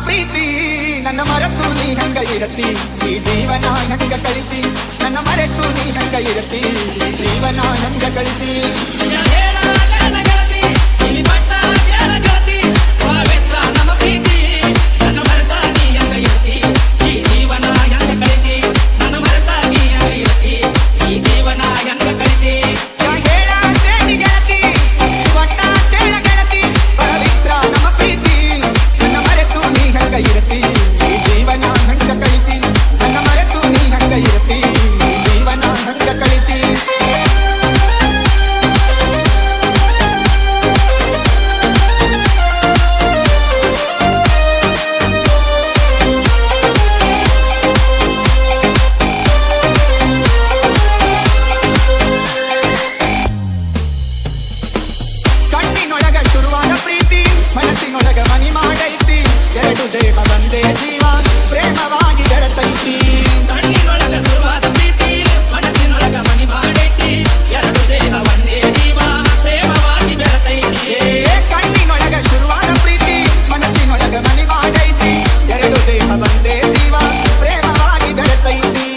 ಪ್ರೀತಿ ನನ್ನ ಮರೆತು ನೀ ಹಂಗ ಇರತಿ ಈ ಜೀವನ ಹಂಗ ಕಳಿತಿ ನನ್ನ ಮರೆತು ನೀ ಹಂಗ ಇರತಿ ಈ ಜೀವನ ಹಂಗ ಕಳಿತಿ ಮನಸ್ಸಿನೊಳಗ ಮನಿ ಮಾಡೈತಿ ಎರಡು ದೇಹ ಒಂದೇ ಜೀವ ಪ್ರೇಮವಾಗಿ ಬೆರೆತೈತಿ ಕಣ್ಣಿನೊಳಗ ಶುರುವಾದ ಪ್ರೀತಿ ಮನಸ್ಸಿನೊಳಗ ಮನಿ ಮಾಡೈತಿ ಎರಡು ದೇಹ ಒಂದೇ ಜೀವ ಪ್ರೇಮವಾಗಿ ಬೆರೆತೈತಿ ಕಣ್ಣಿನೊಳಗ ಶುರುವಾದ ಪ್ರೀತಿ ಮನಸ್ಸಿನೊಳಗ ಮನಿ ಮಾಡೈತಿ ಎರಡು ದೇಹ ಒಂದೇ ಜೀವ ಪ್ರೇಮವಾಗಿ ಬೆರೆತೈತಿ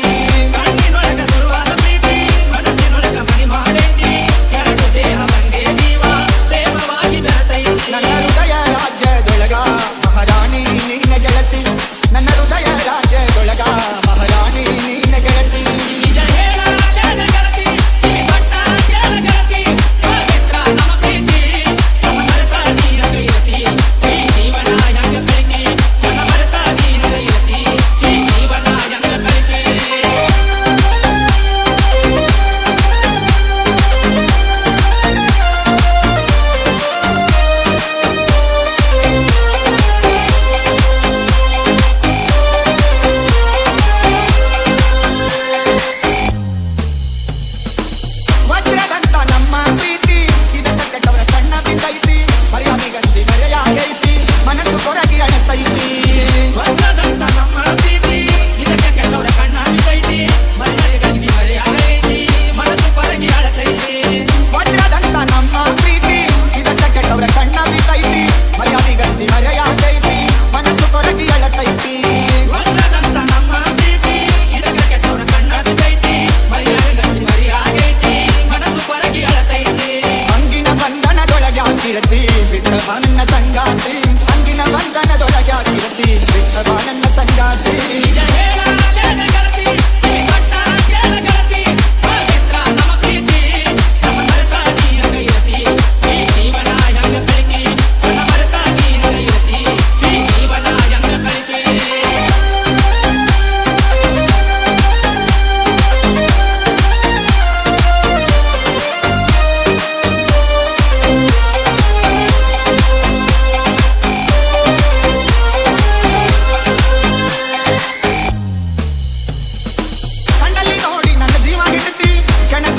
ಕಣ್ಣಿನೊಳಗ ಶುರುವಾದ ಪ್ರೀತಿ ಮನಸ್ಸಿನೊಳಗ ಮನಿ ಮಾಡೈತಿ ಎರಡು ದೇಹ ಒಂದೇ ಜೀವ ಪ್ರೇಮವಾಗಿ ಬೆರೆತೈತಿ ನನ್ನ ಹೃದಯ ರಾಜ್ಯದೊಳಗ ಮಹಾರಾಣಿ ನಿನ್ನ ಗೆಳತಿ ನನ್ನ ಹೃದಯ ರಾಜ್ಯದೊಳಗ ಮಹಾರಾಣಿ ನಿನ್ನ ಗೆಳತಿ ನಿಜ ಹೇಳಲಾಗದ ಗೆಳತಿ ಕಿವಿ ಕೊಟ್ಟ ಕೇಳ ಗೆಳತಿ ಪವಿತ್ರ ನಮ್ಮ ಪ್ರೀತಿ ನಮ್ಮ ಮರೆತ ನೀರಗ ಇರತಿ ಈ ಜೀವನ ಹೆಂಗ ಕಳಿತಿ ನನ್ನ ಮರೆತ ನೀರಗ ಇರತಿ ಈ ಜೀವನ ಹೆಂಗ ಕಳಿತಿ ವಜ್ರದಂತ ನಮ್ಮ ಪ್ರೀತಿ ಇದಕ್ಕ ಕೆಟ್ಟವರ ಕಣ್ಣ ಬಿದ್ದೈತಿ ಮರ್ಯಾದೆಗಂತಿ ಮರೆಯಾಗೈತಿ ಮನಸ್ಸು ಕೊರಗಿ ಅಣಸೈತಿ ವಜ್ರದಂತ ನಮ್ಮ ಪ್ರೀತಿ ಇದಕ್ಕ ಕೆಟ್ಟವರ ಕಣ್ಣ ಬಿದ್ದೈತಿ ಮರ್ಯಾದೆಗಂತಿ ಮರೆಯಾಗೈತಿ ಮನಸ್ಸು ಕೊರಗಿ ಅಣಸೈತಿ ವಜ್ರದಂತ ನಮ್ಮ ಪ್ರೀತಿ ಇದಕ್ಕ ಕೆಟ್ಟವರ ಕಣ್ಣ ಬಿದ್ದೈತಿ ಮರ್ಯಾದೆಗಂತಿ ಮರೆಯಾಗೈತಿ ಮನಸ್ಸು ಕೊರಗಿ ಅಳತೈತಿ ವಜ್ರದಂತ ನಮ್ಮ ಪ್ರೀತಿ ಇದಕ್ಕ ಕೆಟ್ಟವರ ಕಣ್ಣ ಬಿದ್ದೈತಿ ಮರ್ಯಾದೆಗಂತಿ ಮರೆಯಾಗೈತಿ ಅಂಗಿನ ಬಂಧನದೊಳಗಾಗಿರತಿ ಬಿಟ್ಟವ ನನ್ನ ಸಂಗಾತಿ ಅಂಗಿನ ಬಂಧನದೊಳಗಾಗಿರತಿ ಬಿಟ್ಟವ ನನ್ನ ಸಂಗಾತಿ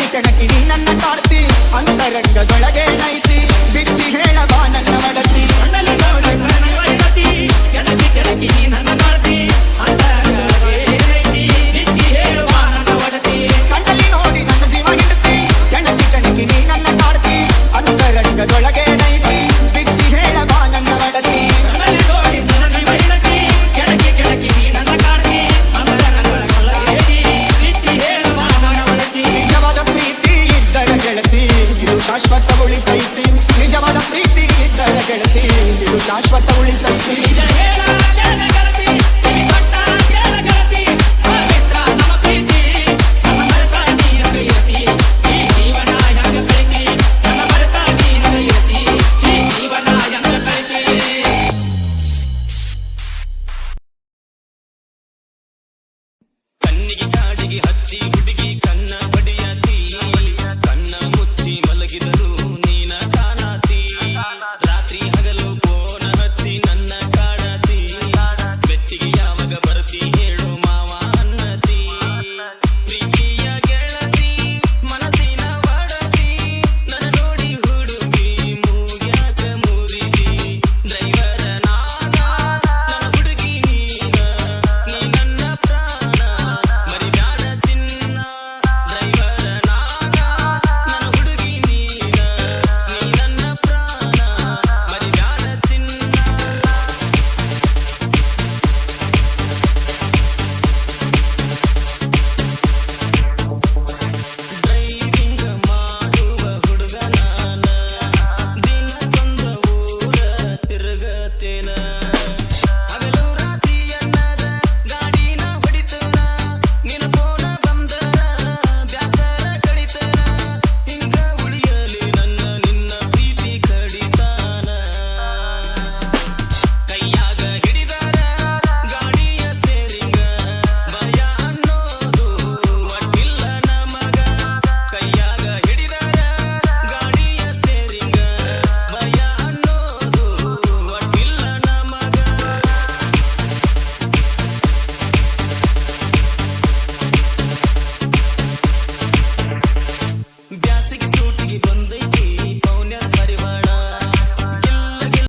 ಕೆಣಕಿ ನೀ ನನ್ನ ಕಾಡ್ತಿ ಅಂತರಂಗದೊಳಗೆ ನೈತಿ ಬಿಚ್ಚಿ ಹೇಳವ ನನ್ನ ಮಡತಿ ಕೆಣಕಿ ನೀ ನನ್ನ ಕಾಡ್ತಿ ಕಣ್ಣಲ್ಲಿ ನೋಡಿ ನನ್ನ ಜೀವ ಹಿಡ್ತಿ ಕೆಣಕಿ ನೀ ನನ್ನ ಕಾಡ್ತಿ ಅಂತರಂಗದೊಳಗೆ ನೈತಿ ಬಿಚ್ಚಿ ಹೇಳವ ನನ್ನ ಮಡತಿ ಶಾಶ್ವತ ಉಳಿತೈತಿ ನಿಜವಾದ ಪ್ರೀತಿ ಇದ್ದರ ಗೆಳತಿ ಇದು ಶಾಶ್ವತ ಉಳಿತೈತಿ ಕಣ್ಣಿಗೆ ಕಾಡಿಗೆ ಹಚ್ಚಿ ಹುಡುಗಿ ಕನ್ನ